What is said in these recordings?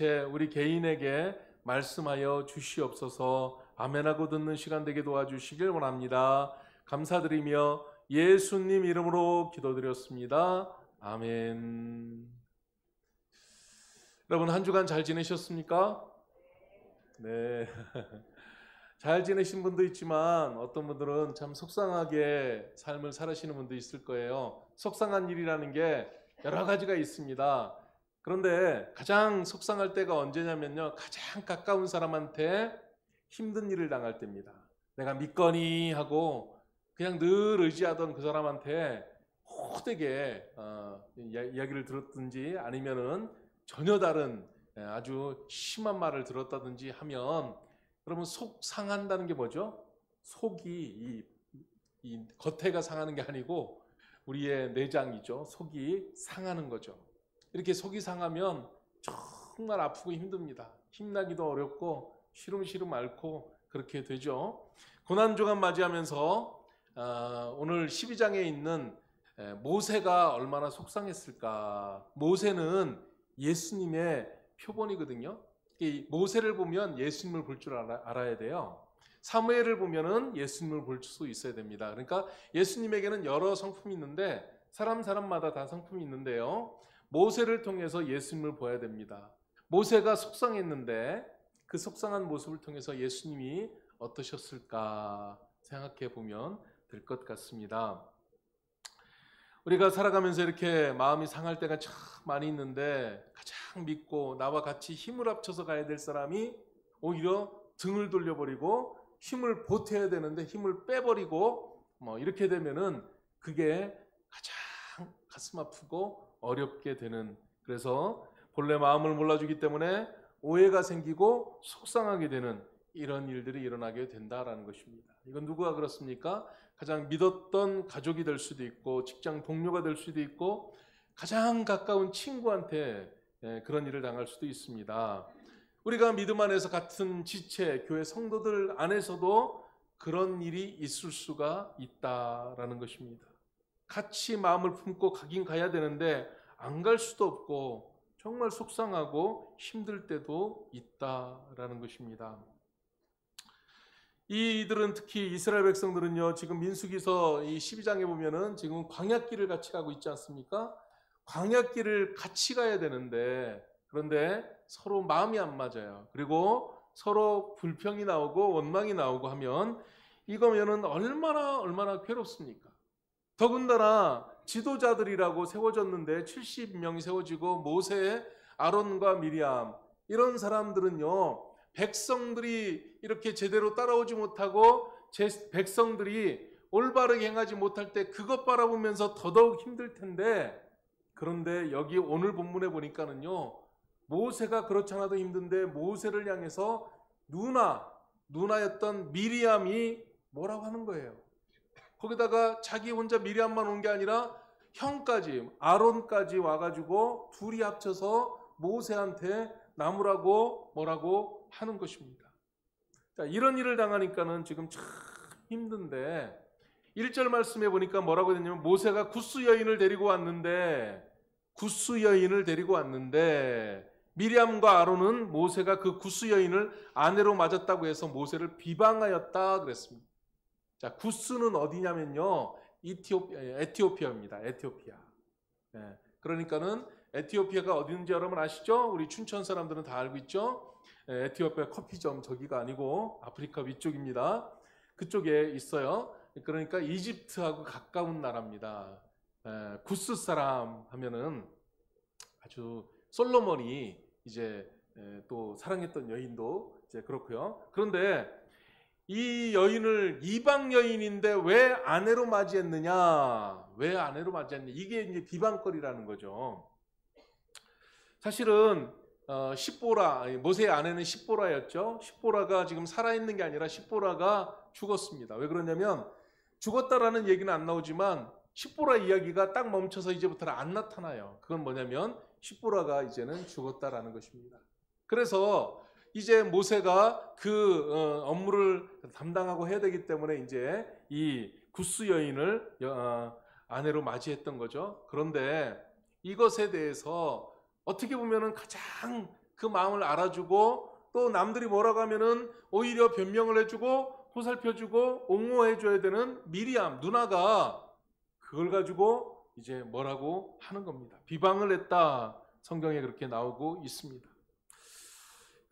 지체 우리 개인에게 말씀하여 주시옵소서. 아멘하고 듣는 시간 되게 도와주시길 원합니다. 감사드리며 예수님 이름으로 기도드렸습니다. 아멘. 여러분 한 주간 잘 지내셨습니까? 네. 잘 지내신 분도 있지만 어떤 분들은 참 속상하게 삶을 살아시는 분도 있을 거예요. 속상한 일이라는 게 여러 가지가 있습니다. 그런데 가장 속상할 때가 언제냐면요, 가장 가까운 사람한테 힘든 일을 당할 때입니다. 내가 믿거니 하고 그냥 늘 의지하던 그 사람한테 호되게 이야기를 들었든지 아니면은 전혀 다른 아주 심한 말을 들었다든지 하면, 그러면 속 상한다는 게 뭐죠? 속이 이 겉에가 상하는 게 아니고 우리의 내장이죠. 속이 상하는 거죠. 이렇게 속이 상하면 정말 아프고 힘듭니다. 힘나기도 어렵고 시름시름 앓고 그렇게 되죠. 고난주간 맞이하면서 오늘 12장에 있는 모세가 얼마나 속상했을까. 모세는 예수님의 표본이거든요. 이 모세를 보면 예수님을 볼 줄 알아야 돼요. 사무엘을 보면은 예수님을 볼 수 있어야 됩니다. 그러니까 예수님에게는 여러 성품이 있는데 사람마다 다 성품이 있는데요. 모세를 통해서 예수님을 보아야 됩니다. 모세가 속상했는데 그 속상한 모습을 통해서 예수님이 어떠셨을까 생각해 보면 될 것 같습니다. 우리가 살아가면서 이렇게 마음이 상할 때가 참 많이 있는데 가장 믿고 나와 같이 힘을 합쳐서 가야 될 사람이 오히려 등을 돌려버리고 힘을 보태야 되는데 힘을 빼버리고 이렇게 되면은 그게 가장 가슴 아프고 어렵게 되는, 그래서 본래 마음을 몰라주기 때문에 오해가 생기고 속상하게 되는 이런 일들이 일어나게 된다라는 것입니다. 이건 누구가 그렇습니까? 가장 믿었던 가족이 될 수도 있고 직장 동료가 될 수도 있고 가장 가까운 친구한테 그런 일을 당할 수도 있습니다. 우리가 믿음 안에서 같은 지체, 교회 성도들 안에서도 그런 일이 있을 수가 있다라는 것입니다. 같이 마음을 품고 가긴 가야 되는데 안 갈 수도 없고 정말 속상하고 힘들 때도 있다라는 것입니다. 이들은 특히 이스라엘 백성들은요, 지금 민수기서 이 12장에 보면은 지금 광야길을 같이 가고 있지 않습니까? 광야길을 같이 가야 되는데 그런데 서로 마음이 안 맞아요. 그리고 서로 불평이 나오고 원망이 나오고 하면 이거면은 얼마나 괴롭습니까? 더군다나 지도자들이라고 세워졌는데 70명이 세워지고 모세, 아론과 미리암 이런 사람들은요, 백성들이 이렇게 제대로 따라오지 못하고 백성들이 올바르게 행하지 못할 때 그것 바라보면서 더더욱 힘들 텐데, 그런데 여기 오늘 본문에 보니까는요, 모세가 그렇지 않아도 힘든데 모세를 향해서 누나였던 미리암이 뭐라고 하는 거예요. 거기다가 자기 혼자 미리암만 온 게 아니라 형까지 아론까지 와가지고 둘이 합쳐서 모세한테 나무라고 뭐라고 하는 것입니다. 자, 이런 일을 당하니까는 지금 참 힘든데 1절 말씀에 보니까 뭐라고 했냐면 모세가 구스 여인을 데리고 왔는데 미리암과 아론은 모세가 그 구스 여인을 아내로 맞았다고 해서 모세를 비방하였다 그랬습니다. 자, 구스는 어디냐면요, 에티오피아입니다. 에티오피아. 그러니까는 에티오피아가 어딘지 여러분 아시죠? 우리 춘천 사람들은 다 알고 있죠? 에티오피아 커피점 저기가 아니고 아프리카 위쪽입니다. 그쪽에 있어요. 그러니까 이집트하고 가까운 나라입니다. 구스 사람 하면은 아주 솔로몬이 이제 또 사랑했던 여인도 이제 그렇고요. 그런데 이 여인을 이방 여인인데 왜 아내로 맞이했느냐? 이게 이제 비방거리라는 거죠. 사실은 십보라, 모세의 아내는 십보라였죠. 십보라가 지금 살아있는 게 아니라 십보라가 죽었습니다. 왜 그러냐면 죽었다라는 얘기는 안 나오지만 십보라 이야기가 딱 멈춰서 이제부터는 안 나타나요. 그건 뭐냐면 십보라가 이제는 죽었다라는 것입니다. 그래서 이제 모세가 그 업무를 담당하고 해야 되기 때문에 이제 이 구스 여인을 아내로 맞이했던 거죠. 그런데 이것에 대해서 어떻게 보면은 가장 그 마음을 알아주고 또 남들이 뭐라고 하면은 오히려 변명을 해주고 보살펴주고 옹호해줘야 되는 미리암 누나가 그걸 가지고 이제 뭐라고 하는 겁니다. 비방을 했다. 성경에 그렇게 나오고 있습니다.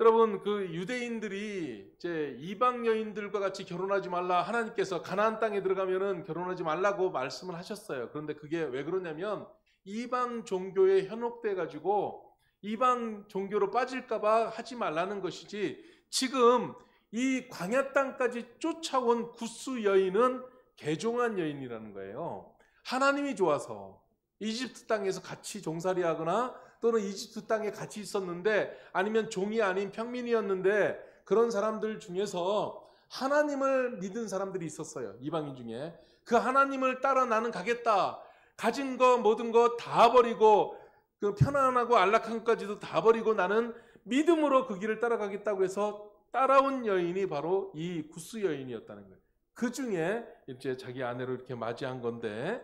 여러분, 그 유대인들이 이제 이방 여인들과 같이 결혼하지 말라, 하나님께서 가나안 땅에 들어가면은 결혼하지 말라고 말씀을 하셨어요. 그런데 그게 왜 그러냐면 이방 종교에 현혹돼 가지고 이방 종교로 빠질까봐 하지 말라는 것이지, 지금 이 광야 땅까지 쫓아온 구스 여인은 개종한 여인이라는 거예요. 하나님이 좋아서 이집트 땅에서 같이 종살이하거나 또는 이집트 땅에 같이 있었는데, 아니면 종이 아닌 평민이었는데, 그런 사람들 중에서 하나님을 믿은 사람들이 있었어요. 이방인 중에. 그 하나님을 따라 나는 가겠다. 가진 거 모든 거 다 버리고 그 편안하고 안락한 것까지도 다 버리고 나는 믿음으로 그 길을 따라가겠다고 해서 따라온 여인이 바로 이 구스 여인이었다는 거예요. 그 중에 이제 자기 아내를 이렇게 맞이한 건데,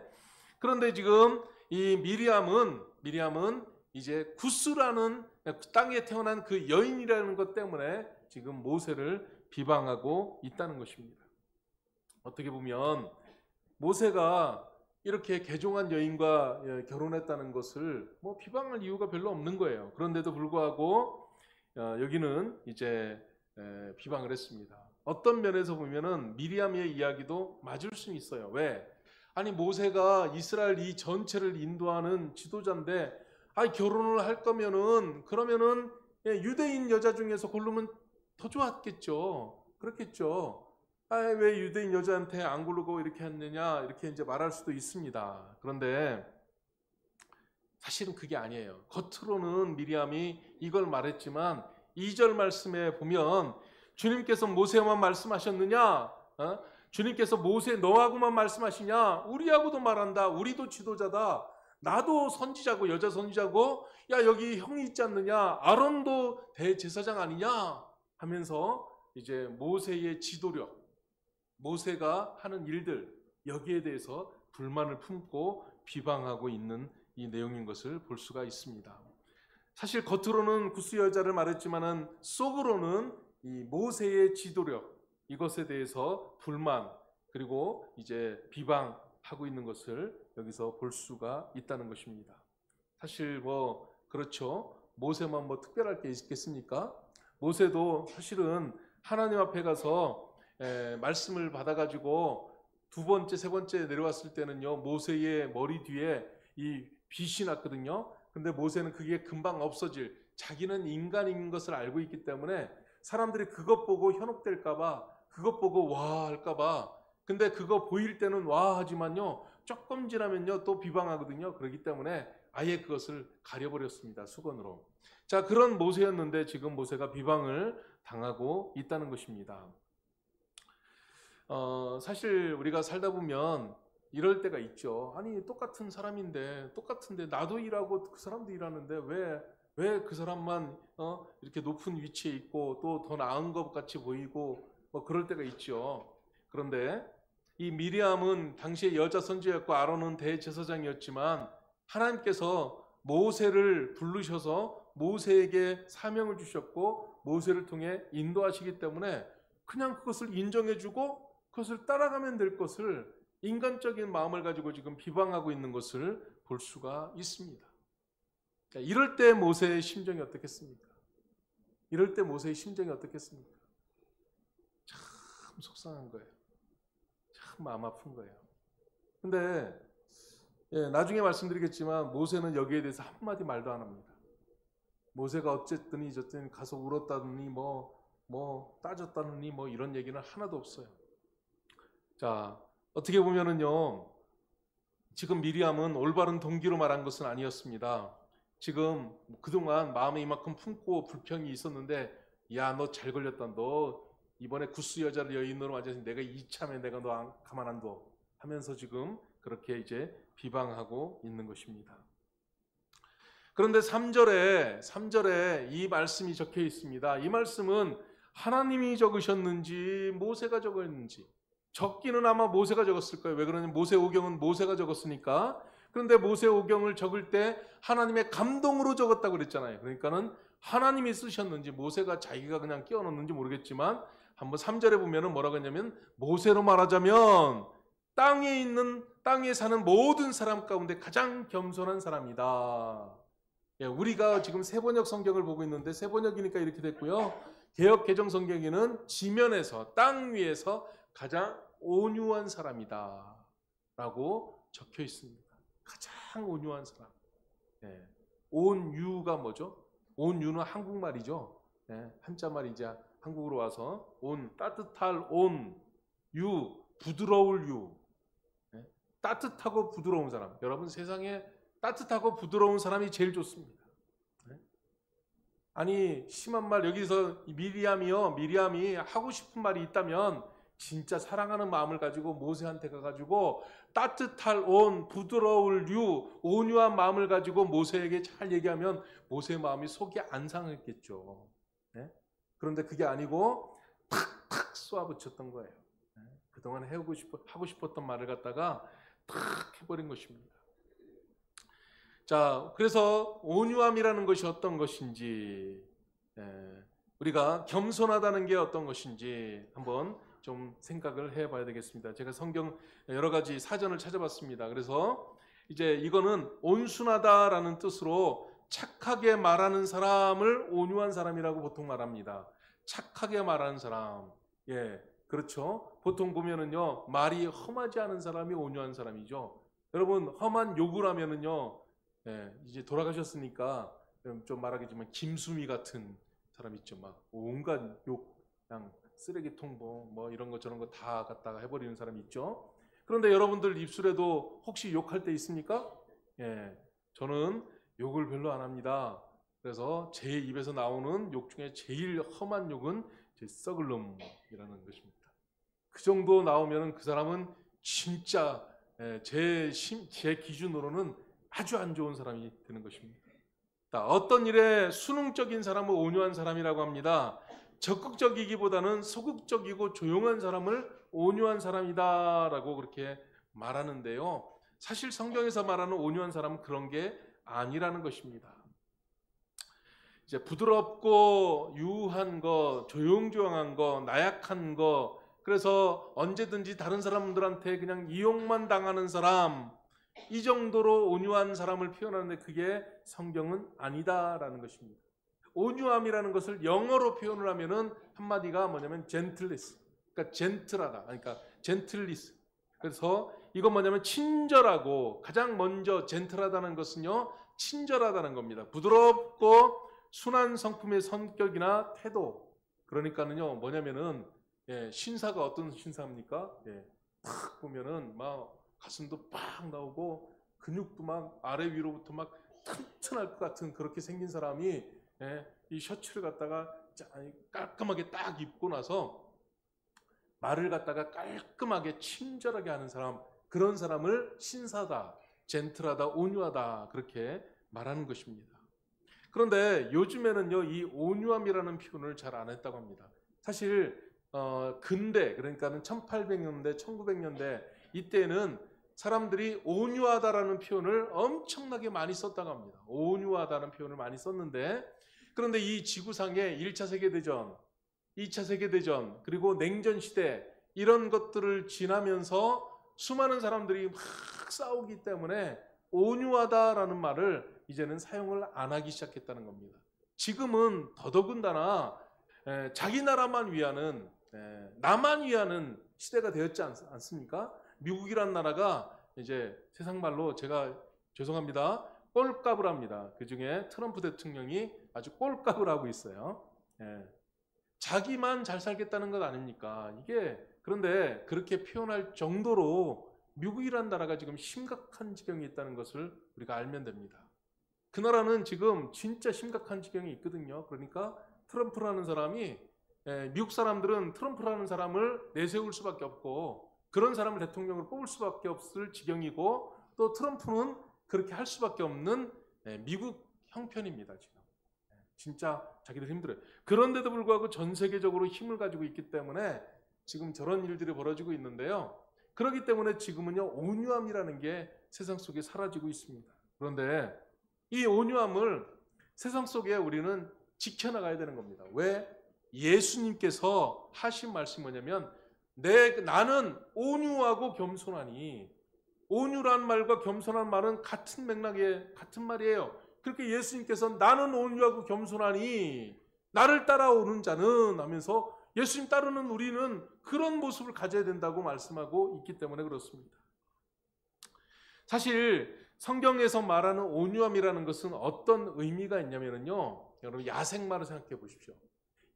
그런데 지금 이 미리암은 이제 구스라는 땅에 태어난 그 여인이라는 것 때문에 지금 모세를 비방하고 있다는 것입니다. 어떻게 보면 모세가 이렇게 개종한 여인과 결혼했다는 것을 뭐 비방할 이유가 별로 없는 거예요. 그런데도 불구하고 여기는 이제 비방을 했습니다. 어떤 면에서 보면은 미리암의 이야기도 맞을 수 있어요. 왜? 아니, 모세가 이스라엘 이 전체를 인도하는 지도자인데, 결혼을 할 거면은 그러면은 유대인 여자 중에서 고르면 더 좋았겠죠. 그렇겠죠. 왜 유대인 여자한테 안 고르고 이렇게 했느냐, 이렇게 이제 말할 수도 있습니다. 그런데 사실은 그게 아니에요. 겉으로는 미리암이 이걸 말했지만 2절 말씀에 보면 주님께서 모세만 말씀하셨느냐? 주님께서 모세 너하고만 말씀하시냐? 우리하고도 말한다. 우리도 지도자다. 나도 선지자고 여자 선지자고, 야 여기 형이 있지 않느냐? 아론도 대제사장 아니냐? 하면서 이제 모세의 지도력, 모세가 하는 일들, 여기에 대해서 불만을 품고 비방하고 있는 이 내용인 것을 볼 수가 있습니다. 사실 겉으로는 구스 여자를 말했지만은 속으로는 이 모세의 지도력, 이것에 대해서 불만 그리고 이제 비방하고 있는 것을 여기서 볼 수가 있다는 것입니다. 사실 뭐 그렇죠. 모세만 뭐 특별할 게 있겠습니까? 모세도 사실은 하나님 앞에 가서 말씀을 받아가지고 두 번째, 세 번째 내려왔을 때는요, 모세의 머리 뒤에 이 빛이 났거든요. 근데 모세는 그게 금방 없어질, 자기는 인간인 것을 알고 있기 때문에 사람들이 그것 보고 현혹될까봐, 그것 보고 와 할까봐, 근데 그거 보일 때는 와 하지만요, 조금 지나면요 또 비방하거든요. 그렇기 때문에 아예 그것을 가려버렸습니다. 수건으로. 자, 그런 모세였는데 지금 모세가 비방을 당하고 있다는 것입니다. 사실 우리가 살다 보면 이럴 때가 있죠. 아니, 똑같은 사람인데, 똑같은데 나도 일하고 그 사람도 일하는데 왜 그 사람만 이렇게 높은 위치에 있고 또 더 나은 것 같이 보이고 뭐 그럴 때가 있죠. 그런데 이 미리암은 당시에 여자 선지자였고 아론은 대제사장이었지만 하나님께서 모세를 부르셔서 모세에게 사명을 주셨고 모세를 통해 인도하시기 때문에 그냥 그것을 인정해주고 그것을 따라가면 될 것을 인간적인 마음을 가지고 지금 비방하고 있는 것을 볼 수가 있습니다. 이럴 때 모세의 심정이 어떻겠습니까? 이럴 때 모세의 심정이 어떻겠습니까? 참 속상한 거예요. 참 마음 아픈 거예요. 근데 나중에 말씀드리겠지만 모세는 여기에 대해서 한마디 말도 안 합니다. 모세가 어쨌든 저쨌든 가서 울었다느니 뭐 따졌다느니 뭐 이런 얘기는 하나도 없어요. 자, 어떻게 보면은요, 지금 미리암은 올바른 동기로 말한 것은 아니었습니다. 지금 그동안 마음에 이만큼 품고 불평이 있었는데, 야, 너 잘 걸렸다. 너 이번에 구스 여자를 여인으로 맞아서 내가 이참에 내가 너 가만 안 둬 하면서 지금 그렇게 이제 비방하고 있는 것입니다. 그런데 3절에 이 말씀이 적혀 있습니다. 이 말씀은 하나님이 적으셨는지 모세가 적었는지, 적기는 아마 모세가 적었을 거예요. 왜 그러냐면 모세 오경은 모세가 적었으니까. 그런데 모세 오경을 적을 때 하나님의 감동으로 적었다고 그랬잖아요. 그러니까는 하나님이 쓰셨는지 모세가 자기가 그냥 끼워넣는지 모르겠지만 한번 3절에 보면은 뭐라고 했냐면 모세로 말하자면 땅에 사는 모든 사람 가운데 가장 겸손한 사람이다. 예, 우리가 지금 새번역 성경을 보고 있는데 새번역이니까 이렇게 됐고요. 개역 개정 성경에는 지면에서 땅 위에서 가장 온유한 사람이다 라고 적혀 있습니다. 가장 온유한 사람. 예, 온유가 뭐죠? 온유는 한국말이죠. 예, 한자말이자 한국으로 와서 따뜻할 유, 부드러울 유. 예, 따뜻하고 부드러운 사람. 여러분 세상에 따뜻하고 부드러운 사람이 제일 좋습니다. 예? 아니 심한 말 여기서 미리암이 하고 싶은 말이 있다면 진짜 사랑하는 마음을 가지고 모세한테 가가지고 따뜻할 부드러울 유, 온유한 마음을 가지고 모세에게 잘 얘기하면 모세의 마음이 속이 안 상했겠죠. 네? 그런데 그게 아니고 탁탁 쏘아붙였던 거예요. 네? 그동안 하고 싶었던 말을 갖다가 탁 해버린 것입니다. 자, 그래서 온유함이라는 것이 어떤 것인지, 우리가 겸손하다는 게 어떤 것인지 한번 좀 생각을 해봐야 되겠습니다. 제가 성경 여러 가지 사전을 찾아봤습니다. 그래서 이제 이거는 온순하다라는 뜻으로 착하게 말하는 사람을 온유한 사람이라고 보통 말합니다. 착하게 말하는 사람, 예, 그렇죠. 보통 보면은요 말이 험하지 않은 사람이 온유한 사람이죠. 여러분 험한 욕을 하면은요, 예, 이제 돌아가셨으니까 좀 말하겠지만 김수미 같은 사람 있죠. 막 온갖 욕, 그냥 쓰레기통 뭐 이런 거 저런 거 다 갖다가 해버리는 사람이 있죠. 그런데 여러분들 입술에도 혹시 욕할 때 있습니까? 예, 저는 욕을 별로 안 합니다. 그래서 제 입에서 나오는 욕 중에 제일 험한 욕은 제 썩을 놈이라는 것입니다. 그 정도 나오면 그 사람은 진짜 제 기준으로는 아주 안 좋은 사람이 되는 것입니다. 어떤 일에 순응적인 사람을 온유한 사람이라고 합니다. 적극적이기보다는 소극적이고 조용한 사람을 온유한 사람이다라고 그렇게 말하는데요. 사실 성경에서 말하는 온유한 사람은 그런 게 아니라는 것입니다. 이제 부드럽고 유한 거, 조용조용한 거, 나약한 거, 그래서 언제든지 다른 사람들한테 그냥 이용만 당하는 사람, 이 정도로 온유한 사람을 표현하는데 그게 성경은 아니다라는 것입니다. 온유함이라는 것을 영어로 표현을 하면은 한마디가 뭐냐면 gentleness, 그러니까 젠틀하다, 그러니까 gentleness. 그래서 이건 뭐냐면 친절하고, 가장 먼저 젠틀하다는 것은요 친절하다는 겁니다. 부드럽고 순한 성품의 성격이나 태도. 그러니까는요 뭐냐면은 신사가 어떤 신사입니까? 탁 보면은 막 가슴도 빡 나오고 근육도 막 아래 위로부터 막 튼튼할 것 같은 그렇게 생긴 사람이 이 셔츠를 갖다가 깔끔하게 딱 입고 나서 말을 갖다가 깔끔하게 친절하게 하는 사람, 그런 사람을 신사다, 젠틀하다, 온유하다 그렇게 말하는 것입니다. 그런데 요즘에는요 이 온유함이라는 표현을 잘 안 했다고 합니다. 사실 근대, 그러니까는 1800년대, 1900년대 이때는 사람들이 온유하다라는 표현을 엄청나게 많이 썼다고 합니다. 온유하다는 표현을 많이 썼는데, 그런데 이 지구상의 1차 세계대전, 2차 세계대전, 그리고 냉전시대 이런 것들을 지나면서 수많은 사람들이 막 싸우기 때문에 온유하다라는 말을 이제는 사용을 안 하기 시작했다는 겁니다. 지금은 더더군다나 자기 나라만 위하는, 나만 위하는 시대가 되었지 않습니까? 미국이란 나라가 이제 세상 말로 제가 죄송합니다. 꼴값을 합니다. 그 중에 트럼프 대통령이 아주 꼴값을 하고 있어요. 자기만 잘 살겠다는 것 아닙니까? 그런데 그렇게 표현할 정도로 미국이란 나라가 지금 심각한 지경에 있다는 것을 우리가 알면 됩니다. 그 나라는 지금 진짜 심각한 지경에 있거든요. 그러니까 트럼프라는 사람이, 미국 사람들은 트럼프라는 사람을 내세울 수밖에 없고 그런 사람을 대통령으로 뽑을 수밖에 없을 지경이고, 또 트럼프는 그렇게 할 수밖에 없는 미국 형편입니다. 지금 진짜 자기들 힘들어요. 그런데도 불구하고 전 세계적으로 힘을 가지고 있기 때문에 지금 저런 일들이 벌어지고 있는데요. 그렇기 때문에 지금은요 온유함이라는 게 세상 속에 사라지고 있습니다. 그런데 이 온유함을 세상 속에 우리는 지켜나가야 되는 겁니다. 왜? 예수님께서 하신 말씀이 뭐냐면 나는 온유하고 겸손하니, 온유란 말과 겸손한 말은 같은 맥락의 같은 말이에요. 그렇게 예수님께서 나는 온유하고 겸손하니 나를 따라오는 자는 하면서 예수님 따르는 우리는 그런 모습을 가져야 된다고 말씀하고 있기 때문에 그렇습니다. 사실 성경에서 말하는 온유함이라는 것은 어떤 의미가 있냐면요, 여러분 야생마를 생각해 보십시오.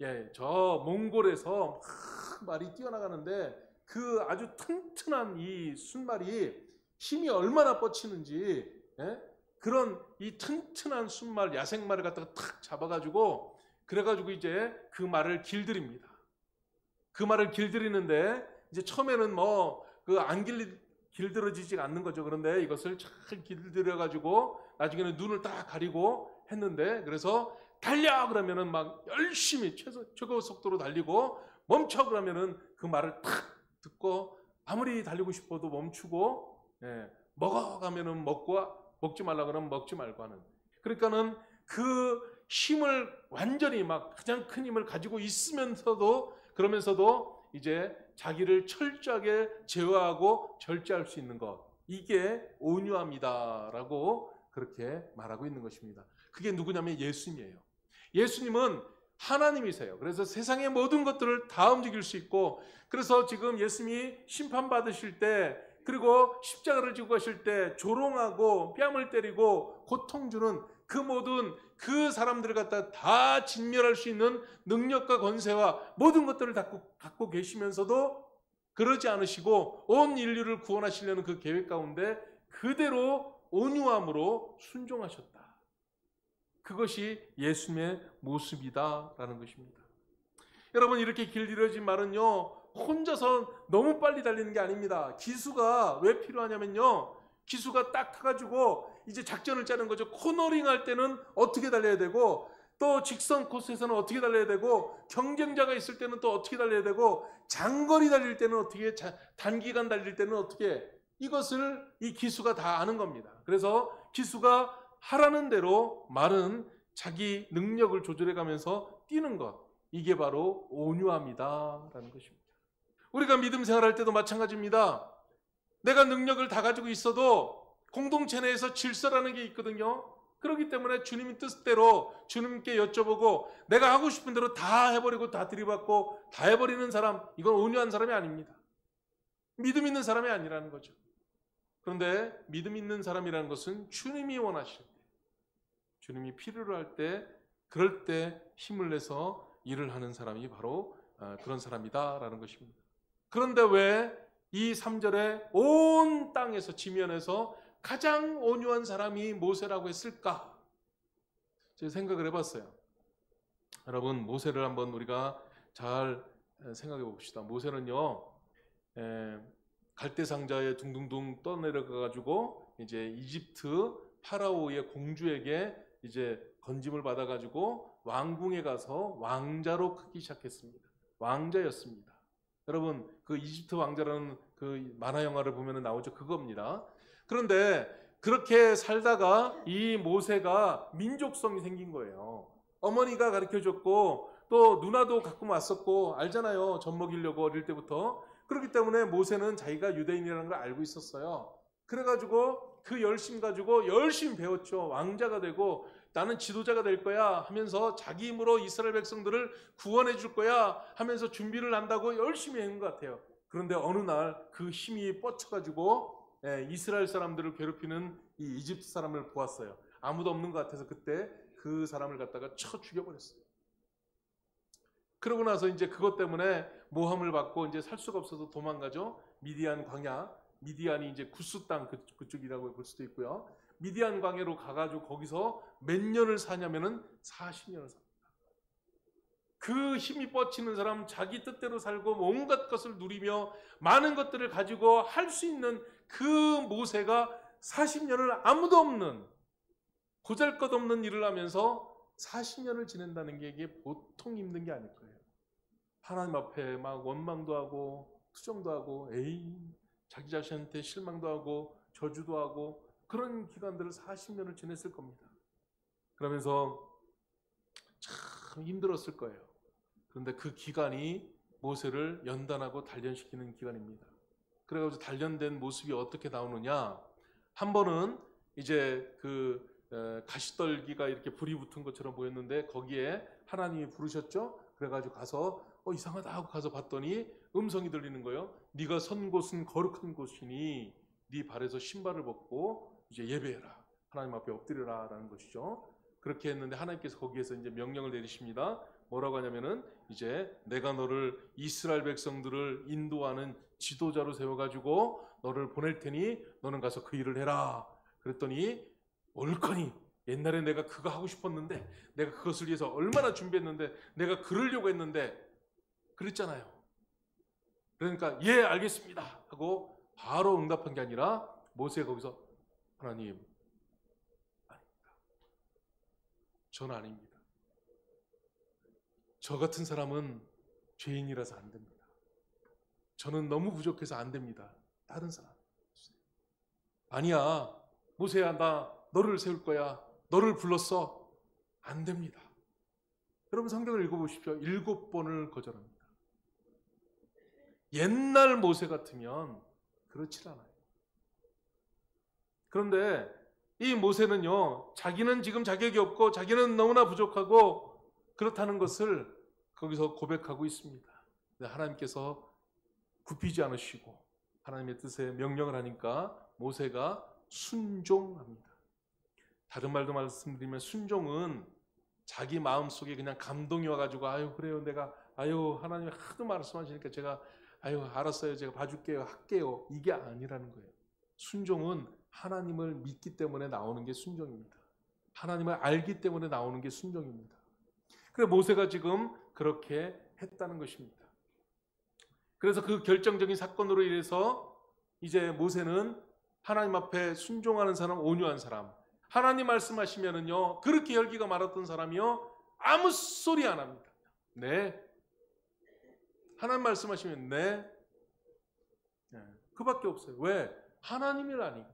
예, 저 몽골에서 막 말이 뛰어나가는데 그 아주 튼튼한 이 순말이 힘이 얼마나 뻗치는지, 예? 그런 이 튼튼한 순말, 야생말을 갖다가 탁 잡아가지고 그래가지고 이제 그 말을 길들입니다. 그 말을 길들이는데 이제 처음에는 뭐 그 안 길들어지지 않는 거죠. 그런데 이것을 잘 길들여가지고 나중에는 눈을 딱 가리고 했는데, 그래서 달려 그러면은 막 열심히 최고 속도로 달리고, 멈춰 그러면은 그 말을 탁 듣고 아무리 달리고 싶어도 멈추고, 예, 먹어 가면은 먹고, 먹지 말라 그러면 먹지 말고 하는. 그러니까는 그 힘을 완전히 막 가장 큰 힘을 가지고 있으면서도, 그러면서도 이제 자기를 철저하게 제어하고 절제할 수 있는 것, 이게 온유함이다라고 그렇게 말하고 있는 것입니다. 그게 누구냐면 예수님이에요. 예수님은 하나님이세요. 그래서 세상의 모든 것들을 다 움직일 수 있고, 그래서 지금 예수님이 심판받으실 때, 그리고 십자가를 지고 가실 때 조롱하고 뺨을 때리고 고통 주는 그 모든 그 사람들을 갖다 다 진멸할 수 있는 능력과 권세와 모든 것들을 갖고 계시면서도 그러지 않으시고 온 인류를 구원하시려는 그 계획 가운데 그대로 온유함으로 순종하셨다. 그것이 예수님의 모습이다라는 것입니다. 여러분, 이렇게 길들여진 말은요, 혼자서 너무 빨리 달리는 게 아닙니다. 기수가 왜 필요하냐면요, 기수가 딱 타가지고 이제 작전을 짜는 거죠. 코너링 할 때는 어떻게 달려야 되고, 또 직선 코스에서는 어떻게 달려야 되고, 경쟁자가 있을 때는 또 어떻게 달려야 되고, 장거리 달릴 때는 어떻게, 단기간 달릴 때는 어떻게, 이것을 이 기수가 다 아는 겁니다. 그래서 기수가 하라는 대로 말은 자기 능력을 조절해 가면서 뛰는 것, 이게 바로 온유함이다라는 것입니다. 우리가 믿음 생활할 때도 마찬가지입니다. 내가 능력을 다 가지고 있어도 공동체 내에서 질서라는 게 있거든요. 그렇기 때문에 주님의 뜻대로 주님께 여쭤보고 내가 하고 싶은 대로 다 해버리고 다 들이받고 다 해버리는 사람, 이건 온유한 사람이 아닙니다. 믿음 있는 사람이 아니라는 거죠. 그런데 믿음 있는 사람이라는 것은 주님이 원하실 때, 주님이 필요로 할 때, 그럴 때 힘을 내서 일을 하는 사람이 바로 그런 사람이다라는 것입니다. 그런데 왜 이 3절에 온 땅에서, 지면에서 가장 온유한 사람이 모세라고 했을까? 제가 생각을 해봤어요. 여러분, 모세를 한번 우리가 잘 생각해 봅시다. 모세는요, 갈대상자에 둥둥둥 떠내려가가지고 이제 이집트 파라오의 공주에게 이제 건짐을 받아가지고 왕궁에 가서 왕자로 크기 시작했습니다. 왕자였습니다. 여러분, 그 이집트 왕자라는 그 만화 영화를 보면 나오죠. 그겁니다. 그런데 그렇게 살다가 이 모세가 민족성이 생긴 거예요. 어머니가 가르쳐줬고 또 누나도 갖고 왔었고, 알잖아요. 젖 먹이려고 어릴 때부터. 그렇기 때문에 모세는 자기가 유대인이라는 걸 알고 있었어요. 그래가지고 그 열심 가지고 열심히 배웠죠. 왕자가 되고 나는 지도자가 될 거야 하면서 자기 힘으로 이스라엘 백성들을 구원해 줄 거야 하면서 준비를 한다고 열심히 한 것 같아요. 그런데 어느 날 그 힘이 뻗쳐가지고 이스라엘 사람들을 괴롭히는 이 이집트 사람을 보았어요. 아무도 없는 것 같아서 그때 그 사람을 갖다가 쳐 죽여버렸어요. 그러고 나서 이제 그것 때문에 모함을 받고 이제 살 수가 없어서 도망가죠. 미디안 광야, 미디안이 이제 구스 땅 그쪽이라고 볼 수도 있고요. 미디안 광야로 가가지고 거기서 몇 년을 사냐면은 40년을 삽니다. 그 힘이 뻗치는 사람, 자기 뜻대로 살고 온갖 것을 누리며 많은 것들을 가지고 할 수 있는 그 모세가 40년을 아무도 없는, 보잘것없는 일을 하면서 40년을 지낸다는 게 이게 보통 힘든 게 아닐 거예요. 하나님 앞에 막 원망도 하고 투정도 하고 자기 자신한테 실망도 하고 저주도 하고 그런 기간들을 40년을 지냈을 겁니다. 그러면서 참 참 힘들었을 거예요. 그런데 그 기간이 모세를 연단하고 단련시키는 기간입니다. 그래가지고 단련된 모습이 어떻게 나오느냐? 한 번은 이제 그 가시떨기가 이렇게 불이 붙은 것처럼 보였는데 거기에 하나님이 부르셨죠. 그래가지고 가서 이상하다 하고 가서 봤더니 음성이 들리는 거예요. 네가 선 곳은 거룩한 곳이니 네 발에서 신발을 벗고 이제 예배해라. 하나님 앞에 엎드려라 라는 것이죠. 그렇게 했는데 하나님께서 거기에서 이제 명령을 내리십니다. 뭐라고 하냐면은 이제 내가 너를 이스라엘 백성들을 인도하는 지도자로 세워가지고 너를 보낼 테니 너는 가서 그 일을 해라. 그랬더니 옳거니 옛날에 내가 그거 하고 싶었는데 내가 그것을 위해서 얼마나 준비했는데 내가 그러려고 했는데 그랬잖아요. 그러니까 예 알겠습니다 하고 바로 응답한 게 아니라 모세가 거기서 하나님 아닙니다. 저는 아닙니다. 저 같은 사람은 죄인이라서 안 됩니다. 저는 너무 부족해서 안 됩니다. 다른 사람 아니야 모세야 나 너를 세울 거야. 너를 불렀어. 안 됩니다. 여러분 성경을 읽어보십시오. 7번을 거절합니다. 옛날 모세 같으면 그렇지 않아요. 그런데 이 모세는요. 자기는 지금 자격이 없고 자기는 너무나 부족하고 그렇다는 것을 거기서 고백하고 있습니다. 하나님께서 굽히지 않으시고 하나님의 뜻에 명령을 하니까 모세가 순종합니다. 다른 말도 말씀드리면 순종은 자기 마음속에 그냥 감동이 와가지고 아유 그래요 내가 아유 하나님이 하도 말씀하시니까 제가 아유 알았어요 제가 봐줄게요 할게요 이게 아니라는 거예요. 순종은 하나님을 믿기 때문에 나오는 게 순종입니다. 하나님을 알기 때문에 나오는 게 순종입니다. 그래 모세가 지금 그렇게 했다는 것입니다. 그래서 그 결정적인 사건으로 인해서 이제 모세는 하나님 앞에 순종하는 사람, 온유한 사람. 하나님 말씀하시면은요, 그렇게 열기가 말았던 사람이요, 아무 소리 안 합니다. 네. 하나님 말씀하시면 네. 그밖에 없어요. 왜? 하나님을 아니까.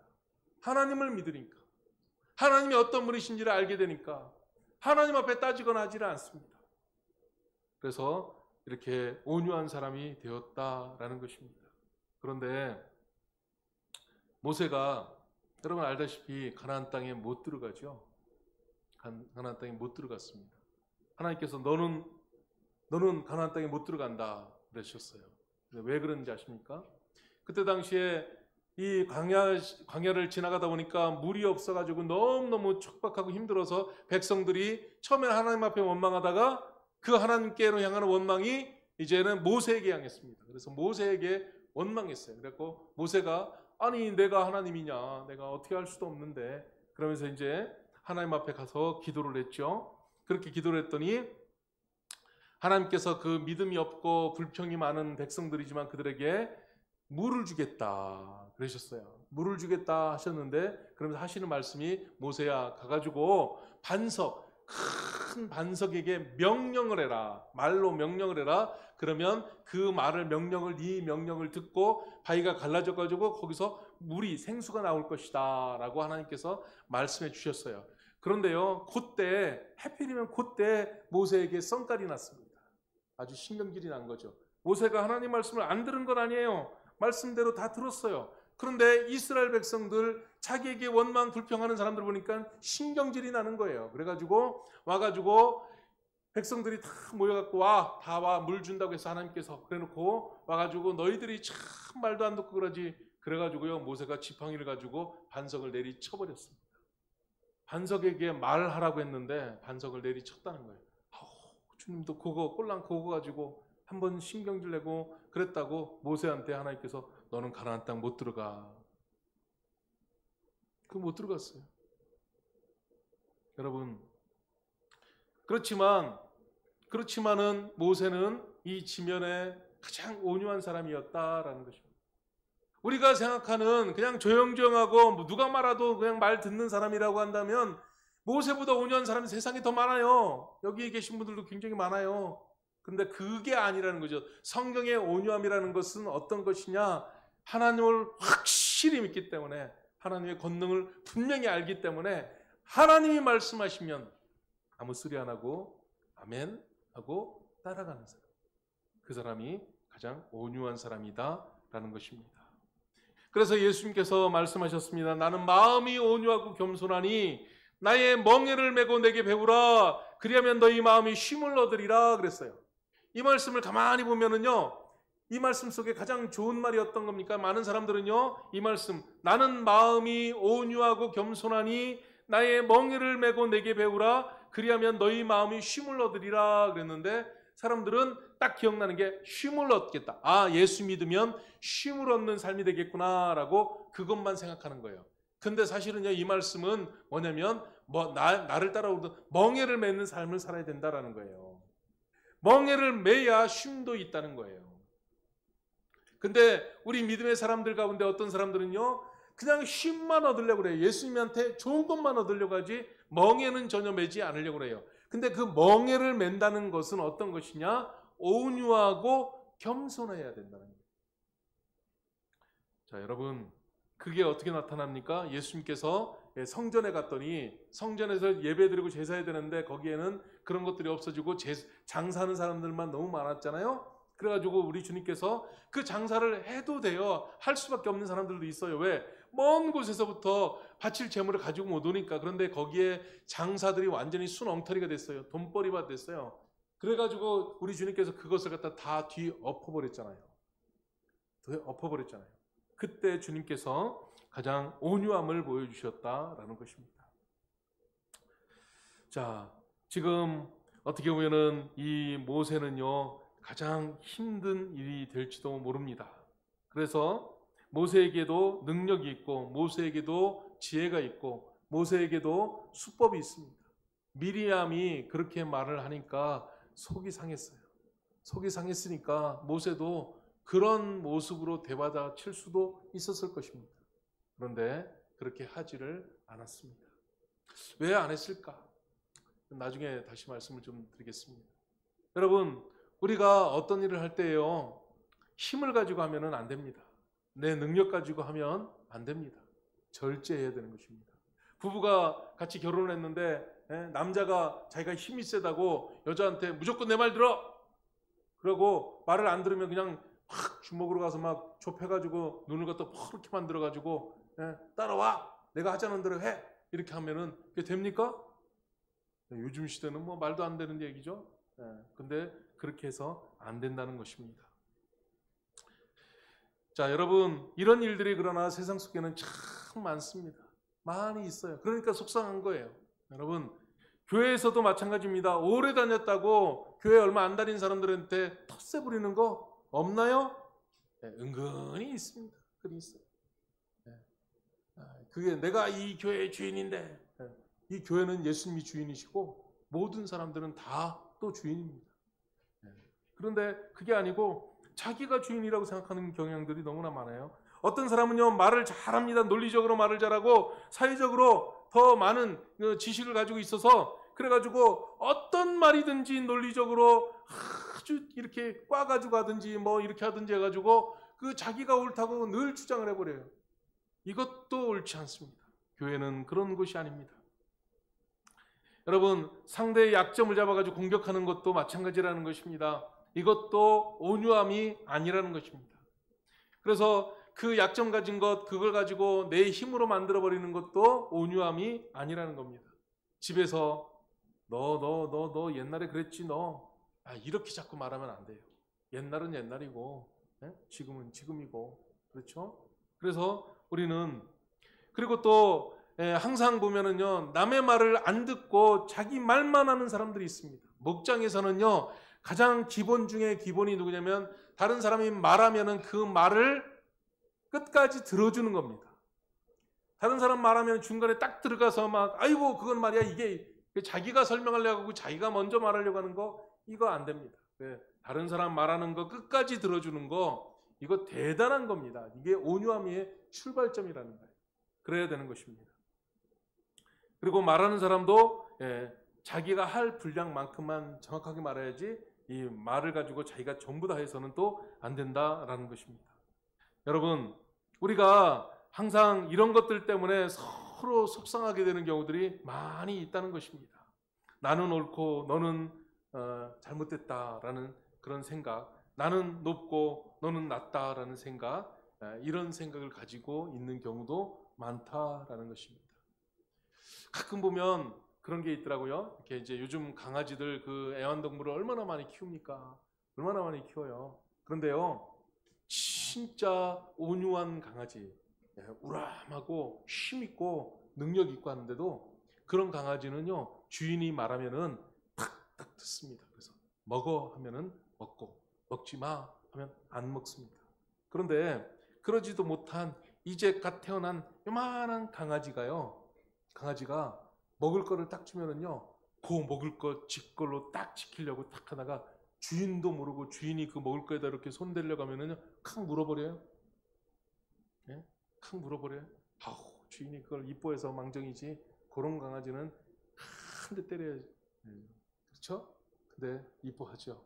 하나님을 믿으니까. 하나님이 어떤 분이신지를 알게 되니까. 하나님 앞에 따지거나 하지는 않습니다. 그래서 이렇게 온유한 사람이 되었다라는 것입니다. 그런데 모세가 여러분 알다시피 가나안 땅에 못 들어가죠. 가나안 땅에 못 들어갔습니다. 하나님께서 너는 가나안 땅에 못 들어간다 그러셨어요. 왜 그런지 아십니까? 그때 당시에 이 광야를 지나가다 보니까 물이 없어가지고 너무너무 촉박하고 힘들어서 백성들이 처음에는 하나님 앞에 원망하다가 그 하나님께로 향하는 원망이 이제는 모세에게 향했습니다. 그래서 모세에게 원망했어요. 그래서 모세가 아니 내가 하나님이냐 내가 어떻게 할 수도 없는데 그러면서 이제 하나님 앞에 가서 기도를 했죠. 그렇게 기도를 했더니 하나님께서 그 믿음이 없고 불평이 많은 백성들이지만 그들에게 물을 주겠다 그러셨어요. 물을 주겠다 하셨는데 그러면서 하시는 말씀이 모세야 가가지고 큰 반석에게 명령을 해라. 말로 명령을 해라. 그러면 그 말을 네 명령을 듣고 바위가 갈라져가지고 거기서 물이 생수가 나올 것이다 라고 하나님께서 말씀해 주셨어요. 그런데요 그때 하필이면 그때 모세에게 썽깔이 났습니다. 아주 신경질이 난 거죠. 모세가 하나님 말씀을 안 들은 건 아니에요. 말씀대로 다 들었어요. 그런데 이스라엘 백성들 자기에게 원망 불평하는 사람들 보니까 신경질이 나는 거예요. 그래가지고 와가지고 백성들이 다 모여갖고 다 와 물 준다고 해서 하나님께서 그래놓고 와가지고 너희들이 참 말도 안 듣고 그러지. 그래가지고요 모세가 지팡이를 가지고 반석을 내리쳐버렸습니다. 반석에게 말하라고 했는데 반석을 내리쳤다는 거예요. 주님도 그거 꼴랑 그거 가지고 한번 신경질 내고 그랬다고 모세한테 하나님께서 너는 가나안 땅 못 들어가. 그 못 들어갔어요. 여러분 그렇지만은 모세는 이 지면에 가장 온유한 사람이었다라는 것입니다. 우리가 생각하는 그냥 조용조용하고 누가 말아도 그냥 말 듣는 사람이라고 한다면 모세보다 온유한 사람이 세상에 더 많아요. 여기 계신 분들도 굉장히 많아요. 그런데 그게 아니라는 거죠. 성경의 온유함이라는 것은 어떤 것이냐? 하나님을 확실히 믿기 때문에 하나님의 권능을 분명히 알기 때문에 하나님이 말씀하시면 아무 소리 안 하고 아멘 하고 따라가는 사람. 그 사람이 가장 온유한 사람이다라는 것입니다. 그래서 예수님께서 말씀하셨습니다. 나는 마음이 온유하고 겸손하니 나의 멍에를 메고 내게 배우라. 그리하면 너희 마음이 쉼을 얻으리라 그랬어요. 이 말씀을 가만히 보면은요, 이 말씀 속에 가장 좋은 말이 어떤 겁니까? 많은 사람들은요, 이 말씀, 나는 마음이 온유하고 겸손하니 나의 멍에를 메고 내게 배우라. 그리하면 너희 마음이 쉼을 얻으리라 그랬는데, 사람들은 딱 기억나는 게 쉼을 얻겠다. 아, 예수 믿으면 쉼을 얻는 삶이 되겠구나라고 그것만 생각하는 거예요. 근데 사실은요, 이 말씀은 뭐냐면 나를 따라오던 멍에를 맺는 삶을 살아야 된다라는 거예요. 멍에를 매야 쉼도 있다는 거예요. 근데 우리 믿음의 사람들 가운데 어떤 사람들은요, 그냥 쉼만 얻으려고 그래요. 예수님한테 좋은 것만 얻으려고 하지 멍에는 전혀 매지 않으려고 그래요. 근데 그 멍에를 맨다는 것은 어떤 것이냐? 온유하고 겸손해야 된다는 거예요. 자, 여러분, 그게 어떻게 나타납니까? 예수님께서 성전에 갔더니 성전에서 예배드리고 제사해야 되는데 거기에는 그런 것들이 없어지고 장사하는 사람들만 너무 많았잖아요. 그래가지고 우리 주님께서 그 장사를 해도 돼요. 할 수밖에 없는 사람들도 있어요. 왜? 먼 곳에서부터 바칠 재물을 가지고 못 오니까. 그런데 거기에 장사들이 완전히 순엉터리가 됐어요. 돈벌이가 됐어요. 그래가지고 우리 주님께서 그것을 갖다 다 뒤엎어버렸잖아요. 그때 주님께서 가장 온유함을 보여주셨다라는 것입니다. 자, 지금 어떻게 보면은 이 모세는요, 가장 힘든 일이 될지도 모릅니다. 그래서 모세에게도 능력이 있고 모세에게도 지혜가 있고 모세에게도 수법이 있습니다. 미리암이 그렇게 말을 하니까 속이 상했어요. 속이 상했으니까 모세도 그런 모습으로 대받아칠 수도 있었을 것입니다. 그런데 그렇게 하지를 않았습니다. 왜 안 했을까? 나중에 다시 말씀을 좀 드리겠습니다. 여러분, 우리가 어떤 일을 할 때요, 힘을 가지고 하면은 안 됩니다. 내 능력 가지고 하면 안 됩니다. 절제해야 되는 것입니다. 부부가 같이 결혼을 했는데 남자가 자기가 힘이 세다고 여자한테 무조건 내 말 들어! 그러고 말을 안 들으면 그냥 확 주먹으로 가서 막 좁혀가지고 눈을 갖다 퍼렇게 만들어가지고 따라와! 내가 하자는 대로 해! 이렇게 하면은 그게 됩니까? 요즘 시대는 뭐 말도 안 되는 얘기죠. 근데 그렇게 해서 안 된다는 것입니다. 자, 여러분, 이런 일들이 그러나 세상 속에는 참 많습니다. 많이 있어요. 그러니까 속상한 거예요. 여러분, 교회에서도 마찬가지입니다. 오래 다녔다고 교회 얼마 안 다닌 사람들한테 텃세 부리는 거 없나요? 은근히 있습니다. 그게 있어요. 그게 내가 이 교회의 주인인데, 이 교회는 예수님이 주인이시고 모든 사람들은 다 또 주인입니다. 그런데 그게 아니고 자기가 주인이라고 생각하는 경향들이 너무나 많아요. 어떤 사람은요, 말을 잘합니다. 논리적으로 말을 잘하고 사회적으로 더 많은 지식을 가지고 있어서 그래가지고 어떤 말이든지 논리적으로 아주 이렇게 꽈가지고 하든지 뭐 이렇게 하든지 해가지고 그 자기가 옳다고 늘 주장을 해버려요. 이것도 옳지 않습니다. 교회는 그런 곳이 아닙니다. 여러분, 상대의 약점을 잡아가지고 공격하는 것도 마찬가지라는 것입니다. 이것도 온유함이 아니라는 것입니다. 그래서 그 약점 가진 것, 그걸 가지고 내 힘으로 만들어버리는 것도 온유함이 아니라는 겁니다. 집에서 너 옛날에 그랬지 너. 이렇게 자꾸 말하면 안 돼요. 옛날은 옛날이고 지금은 지금이고. 그렇죠? 그래서 우리는 그리고 또 항상 보면은요, 남의 말을 안 듣고 자기 말만 하는 사람들이 있습니다. 목장에서는요, 가장 기본 중에 기본이 누구냐면 다른 사람이 말하면은 그 말을 끝까지 들어주는 겁니다. 다른 사람 말하면 중간에 딱 들어가서 막 아이고 그건 말이야 이게 자기가 설명하려고 하고 자기가 먼저 말하려고 하는 거 이거 안 됩니다. 다른 사람 말하는 거 끝까지 들어주는 거 이거 대단한 겁니다. 이게 온유함의 출발점이라는 거예요. 그래야 되는 것입니다. 그리고 말하는 사람도 자기가 할 분량만큼만 정확하게 말해야지 이 말을 가지고 자기가 전부 다 해서는 또 안 된다라는 것입니다. 여러분, 우리가 항상 이런 것들 때문에 서로 속상하게 되는 경우들이 많이 있다는 것입니다. 나는 옳고 너는 잘못됐다라는 그런 생각, 나는 높고 너는 낮다라는 생각, 이런 생각을 가지고 있는 경우도 많다라는 것입니다. 가끔 보면 그런 게 있더라고요. 이렇게 이제 요즘 강아지들 그 애완동물을 얼마나 많이 키웁니까? 얼마나 많이 키워요. 그런데요, 진짜 온유한 강아지, 우람하고 힘있고 능력 있고 하는데도 그런 강아지는요, 주인이 말하면은 탁탁 듣습니다. 그래서 먹어 하면은 먹고, 먹지 마 하면 안 먹습니다. 그런데 그러지도 못한 이제 갓 태어난 요만한 강아지가 먹을 거를 딱 주면은요, 그 먹을 거 지 걸로 딱 지키려고 딱 하다가 주인도 모르고 주인이 그 먹을 거에다 이렇게 손 대려고 하면은요, 칵 물어버려요. 예? 칵 물어버려요. 아우, 주인이 그걸 이뻐해서 망정이지. 그런 강아지는 한 대 때려야지. 그렇죠? 근데 이뻐하죠.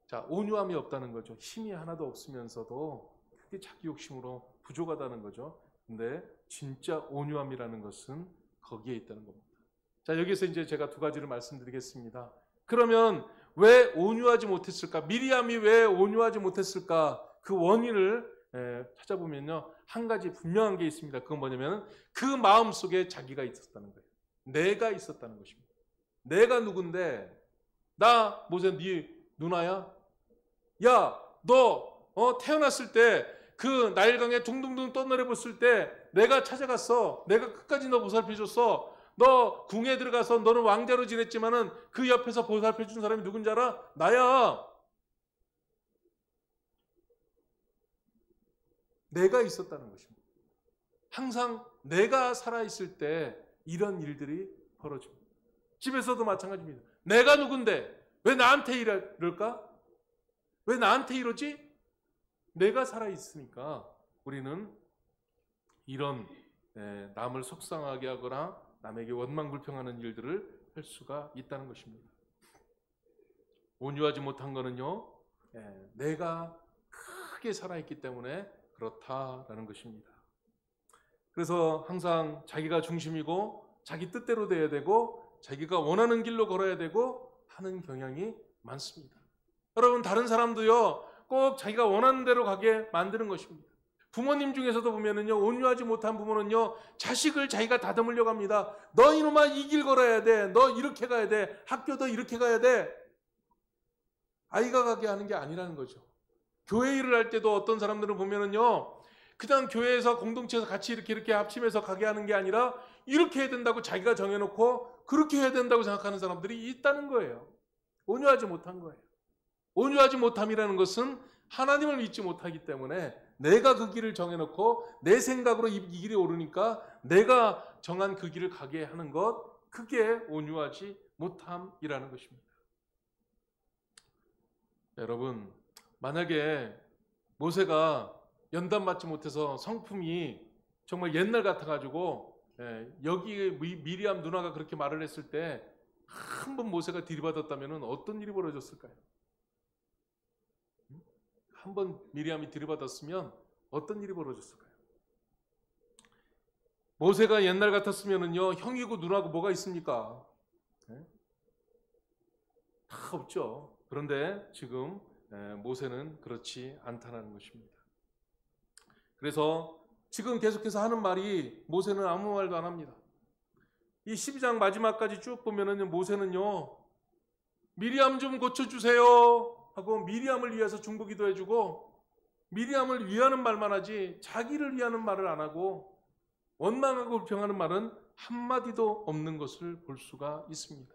자, 온유함이 없다는 거죠. 힘이 하나도 없으면서도 그게 자기 욕심으로 부족하다는 거죠. 근데 진짜 온유함이라는 것은 거기에 있다는 겁니다. 자, 여기서 이제 제가 두 가지를 말씀드리겠습니다. 그러면 왜 온유하지 못했을까? 미리암이 왜 온유하지 못했을까? 그 원인을 찾아보면요, 한 가지 분명한 게 있습니다. 그건 뭐냐면 그 마음 속에 자기가 있었다는 거예요. 내가 있었다는 것입니다. 내가 누군데? 나 모세 네 누나야? 야, 너 태어났을 때 그 나일강에 둥둥둥 떠내려봤을 때 내가 찾아갔어. 내가 끝까지 너 보살펴줬어. 너 궁에 들어가서 너는 왕자로 지냈지만은 그 옆에서 보살펴준 사람이 누군지 알아? 나야. 내가 있었다는 것입니다. 항상 내가 살아있을 때 이런 일들이 벌어집니다. 집에서도 마찬가지입니다. 내가 누군데 왜 나한테 이럴까? 왜 나한테 이러지? 내가 살아있으니까 우리는 이런 남을 속상하게 하거나 남에게 원망불평하는 일들을 할 수가 있다는 것입니다. 온유하지 못한 거는요, 내가 크게 살아있기 때문에 그렇다라는 것입니다. 그래서 항상 자기가 중심이고 자기 뜻대로 돼야 되고 자기가 원하는 길로 걸어야 되고 하는 경향이 많습니다. 여러분, 다른 사람도요, 꼭 자기가 원하는 대로 가게 만드는 것입니다. 부모님 중에서도 보면은요, 온유하지 못한 부모는요, 자식을 자기가 다듬으려고 합니다. 너 이놈아 이 길 걸어야 돼. 너 이렇게 가야 돼. 학교도 이렇게 가야 돼. 아이가 가게 하는 게 아니라는 거죠. 교회 일을 할 때도 어떤 사람들은 보면은요, 그냥 교회에서 공동체에서 같이 이렇게 합심해서 가게 하는 게 아니라 이렇게 해야 된다고 자기가 정해놓고 그렇게 해야 된다고 생각하는 사람들이 있다는 거예요. 온유하지 못한 거예요. 온유하지 못함이라는 것은 하나님을 믿지 못하기 때문에 내가 그 길을 정해놓고 내 생각으로 이 길이 오르니까 내가 정한 그 길을 가게 하는 것, 그게 온유하지 못함이라는 것입니다. 여러분, 만약에 모세가 연단 맞지 못해서 성품이 정말 옛날 같아가지고 여기 미리암 누나가 그렇게 말을 했을 때 한 번 모세가 들이받았다면 어떤 일이 벌어졌을까요? 한 번 미리암이 들이받았으면 어떤 일이 벌어졌을까요? 모세가 옛날 같았으면은요, 형이고 누나고 뭐가 있습니까? 다 없죠. 그런데 지금 모세는 그렇지 않다는 것입니다. 그래서 지금 계속해서 하는 말이 모세는 아무 말도 안 합니다. 이 12장 마지막까지 쭉 보면은 모세는요, 미리암 좀 고쳐주세요 하고 미리암을 위해서 중보기도 해주고 미리암을 위하는 말만 하지 자기를 위하는 말을 안 하고 원망하고 불평하는 말은 한마디도 없는 것을 볼 수가 있습니다.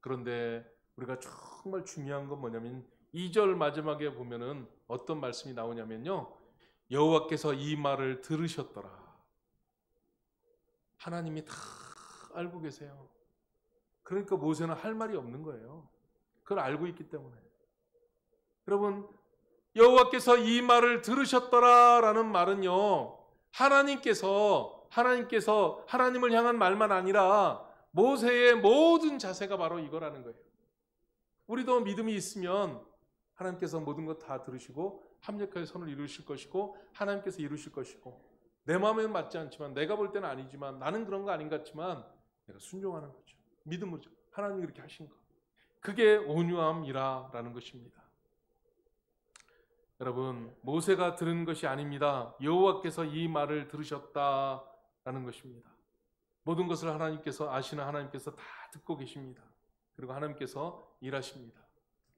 그런데 우리가 정말 중요한 건 뭐냐면 2절 마지막에 보면은 어떤 말씀이 나오냐면요, 여호와께서 이 말을 들으셨더라. 하나님이 다 알고 계세요. 그러니까 모세는 할 말이 없는 거예요. 그걸 알고 있기 때문에. 여러분, 여호와께서 이 말을 들으셨더라라는 말은요, 하나님께서 하나님을 향한 말만 아니라 모세의 모든 자세가 바로 이거라는 거예요. 우리도 믿음이 있으면 하나님께서 모든 것 다 들으시고 합력하여 선을 이루실 것이고 하나님께서 이루실 것이고 내 마음에는 맞지 않지만 내가 볼 때는 아니지만 나는 그런 거 아닌 것 같지만 내가 순종하는 거죠. 믿음으로 하나님이 그렇게 하신 거. 그게 온유함이라라는 것입니다. 여러분, 모세가 들은 것이 아닙니다. 여호와께서 이 말을 들으셨다라는 것입니다. 모든 것을 하나님께서 아시는 하나님께서 다 듣고 계십니다. 그리고 하나님께서 일하십니다.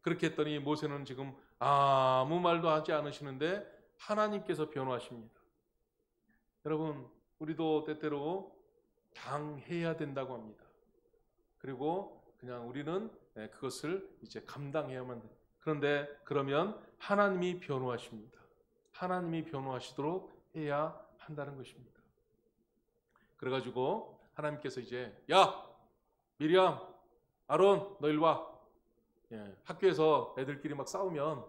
그렇게 했더니 모세는 지금 아무 말도 하지 않으시는데 하나님께서 변호하십니다. 여러분, 우리도 때때로 당해야 된다고 합니다. 그리고 그냥 우리는 그것을 이제 감당해야만 돼요. 그런데 그러면 하나님이 변호하십니다. 하나님이 변호하시도록 해야 한다는 것입니다. 그래가지고 하나님께서 이제 야 미리암 아론 너 일로 와. 학교에서 애들끼리 막 싸우면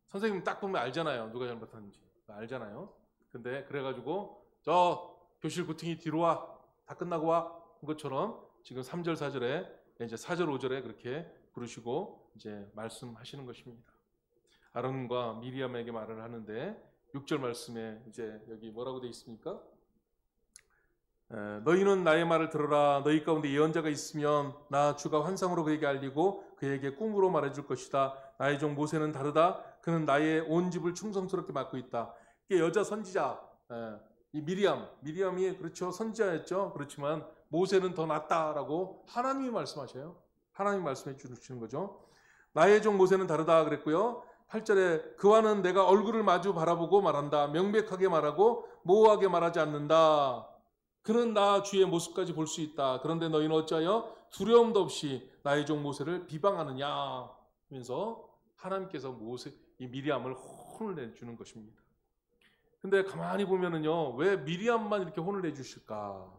선생님 딱 보면 알잖아요. 누가 잘못하는지 알잖아요. 근데 그래가지고 저 교실 구팅이 뒤로 와. 다 끝나고 와. 그것처럼 지금 3절 4절에 이제 4절 5절에 그렇게 부르시고 이제 말씀하시는 것입니다. 아론과 미리암에게 말을 하는데 6절 말씀에 이제 여기 뭐라고 되어 있습니까? 너희는 나의 말을 들어라. 너희 가운데 예언자가 있으면 나 주가 환상으로 그에게 알리고 그에게 꿈으로 말해줄 것이다. 나의 종 모세는 다르다. 그는 나의 온 집을 충성스럽게 맡고 있다. 이게 여자 선지자 이 미리암이 그렇죠 선지자였죠. 그렇지만 모세는 더 낫다라고 하나님이 말씀하셔요. 하나님 말씀해 주시는 거죠. 나의 종 모세는 다르다 그랬고요. 8절에 그와는 내가 얼굴을 마주 바라보고 말한다. 명백하게 말하고 모호하게 말하지 않는다. 그는 나 주의 모습까지 볼 수 있다. 그런데 너희는 어찌하여 두려움도 없이 나의 종 모세를 비방하느냐 하면서 하나님께서 이 미리암을 혼을 내주는 것입니다. 근데 가만히 보면은요, 왜 미리암만 이렇게 혼을 내주실까?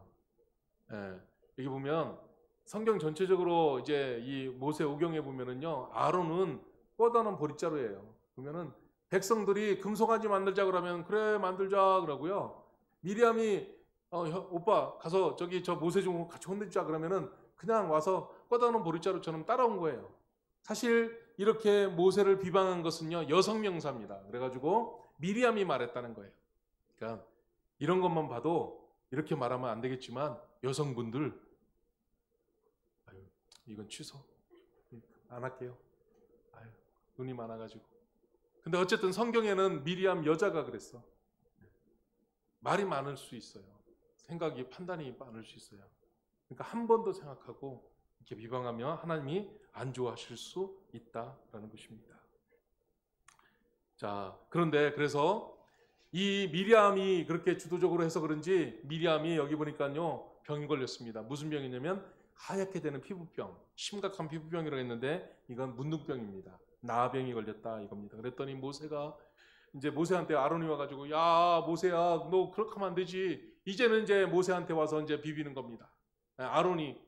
여기 보면 성경 전체적으로 이제 이 모세 오경에 보면은요, 아론은 뻗어놓은 보릿자루예요. 보면은 백성들이 금송아지 만들자 그러면 그래 만들자 그러고요. 미리암이 오빠 가서 저기 저 모세 좀 같이 혼내자 그러면은 그냥 와서 뻗어놓은 보릿자루처럼 따라온 거예요. 사실 이렇게 모세를 비방한 것은요 여성 명사입니다. 그래가지고 미리암이 말했다는 거예요. 그러니까 이런 것만 봐도 이렇게 말하면 안 되겠지만 여성분들 이건 취소 안 할게요. 눈이 많아가지고. 근데 어쨌든 성경에는 미리암 여자가 그랬어. 말이 많을 수 있어요. 생각이 판단이 많을 수 있어요. 그러니까 한 번 더 생각하고 이렇게 비방하면 하나님이 안 좋아하실 수 있다라는 것입니다. 자, 그런데 그래서 이 미리암이 그렇게 주도적으로 해서 그런지 미리암이 여기 보니까요 병이 걸렸습니다. 무슨 병이냐면 하얗게 되는 피부병, 심각한 피부병이라고 했는데 이건 문둥병입니다. 나병이 걸렸다 이겁니다. 그랬더니 모세가 이제 모세한테 아론이 와가지고 야 모세야 너 그렇게 하면 안 되지. 이제는 이제 모세한테 와서 이제 비비는 겁니다. 아론이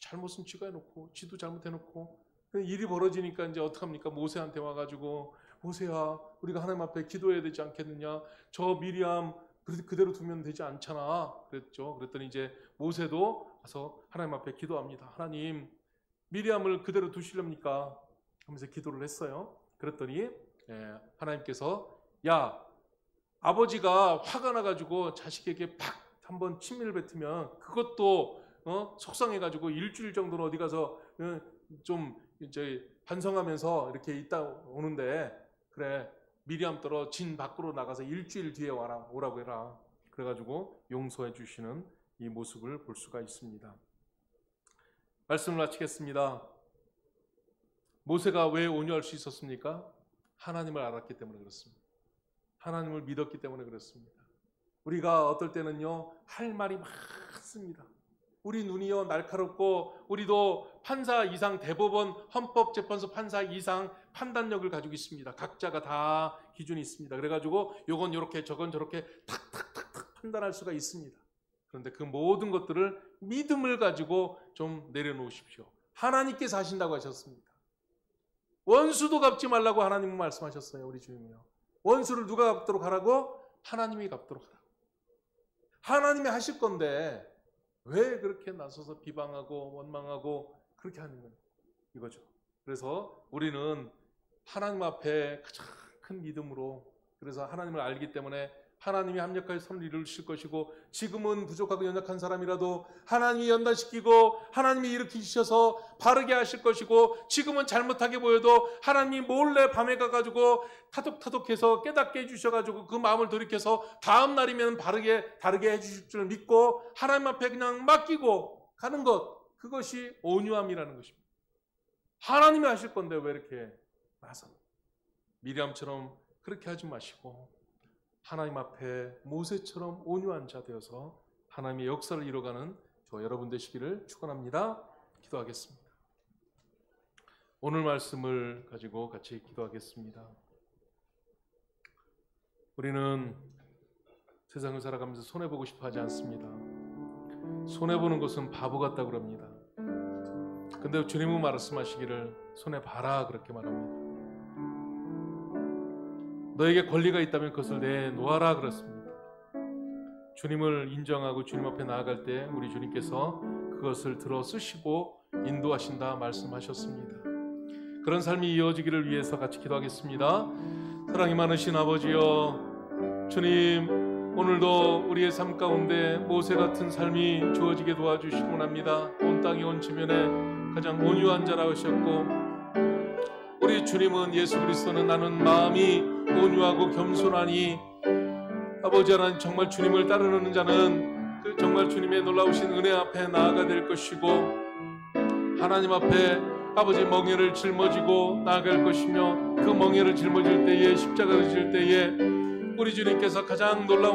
잘못은 지가 해놓고 지도 잘못해놓고 일이 벌어지니까 이제 어떡합니까? 모세한테 와가지고 모세야 우리가 하나님 앞에 기도해야 되지 않겠느냐? 저 미리암 그대로 두면 되지 않잖아. 그랬죠. 그랬더니 이제 모세도 가서 하나님 앞에 기도합니다. 하나님 미리암을 그대로 두시렵니까? 하면서 기도를 했어요. 그랬더니 하나님께서 야 아버지가 화가 나가지고 자식에게 팍 한번 침을 뱉으면 그것도 속상해가지고 일주일 정도는 어디 가서 좀 이제 반성하면서 이렇게 있다 오는데 그래 미리암 떨어 진 밖으로 나가서 일주일 뒤에 오라고 해라. 그래가지고 용서해 주시는 이 모습을 볼 수가 있습니다. 말씀을 마치겠습니다. 모세가 왜 온유할 수 있었습니까? 하나님을 알았기 때문에 그렇습니다. 하나님을 믿었기 때문에 그렇습니다. 우리가 어떨 때는요 할 말이 많습니다. 우리 눈이요 날카롭고 우리도 판사 이상 대법원 헌법재판소 판사 이상 판단력을 가지고 있습니다. 각자가 다 기준이 있습니다. 그래가지고 요건 요렇게 저건 저렇게 탁탁탁탁 판단할 수가 있습니다. 그런데 그 모든 것들을 믿음을 가지고 좀 내려놓으십시오. 하나님께서 하신다고 하셨습니다. 원수도 갚지 말라고 하나님은 말씀하셨어요. 우리 주님이요. 원수를 누가 갚도록 하라고? 하나님이 갚도록 하라고. 하나님이 하실 건데 왜 그렇게 나서서 비방하고 원망하고 그렇게 하는 거예요? 이거죠. 그래서 우리는 하나님 앞에 가장 큰 믿음으로 그래서 하나님을 알기 때문에 하나님이 합력하여 선을 이루실 것이고, 지금은 부족하고 연약한 사람이라도 하나님이 연단시키고 하나님이 일으키셔서 바르게 하실 것이고, 지금은 잘못하게 보여도 하나님이 몰래 밤에 가가지고 타독타독해서 깨닫게 해주셔가지고 그 마음을 돌이켜서 다음 날이면 다르게 해주실 줄 믿고 하나님 앞에 그냥 맡기고 가는 것, 그것이 온유함이라는 것입니다. 하나님이 하실 건데 왜 이렇게 나서 미리암처럼 그렇게 하지 마시고 하나님 앞에 모세처럼 온유한 자 되어서 하나님의 역사를 이뤄가는 저 여러분 되시기를 축원합니다. 기도하겠습니다. 오늘 말씀을 가지고 같이 기도하겠습니다. 우리는 세상을 살아가면서 손해보고 싶어 하지 않습니다. 손해보는 것은 바보 같다고 그럽니다. 근데 주님은 말씀하시기를 손해봐라 그렇게 말합니다. 너에게 권리가 있다면 그것을 내놓아라 그렇습니다. 주님을 인정하고 주님 앞에 나아갈 때 우리 주님께서 그것을 들어 쓰시고 인도하신다 말씀하셨습니다. 그런 삶이 이어지기를 위해서 같이 기도하겠습니다. 사랑이 많으신 아버지여, 주님 오늘도 우리의 삶 가운데 모세 같은 삶이 주어지게 도와주시기 원합니다. 온 땅이 온 지면에 가장 온유한 자라고 하셨고, 우리 주님은 예수 그리스도는 나는 마음이 온유하고 겸손하니, 아버지 하나님 정말 주님을 따르는 자는 그 정말 주님의 놀라우신 은혜 앞에 나아가 될 것이고, 하나님 앞에 아버지 멍에를 짊어지고 나아갈 것이며, 그 멍에를 짊어질 때에 십자가를 질 때에 우리 주님께서 가장 놀라운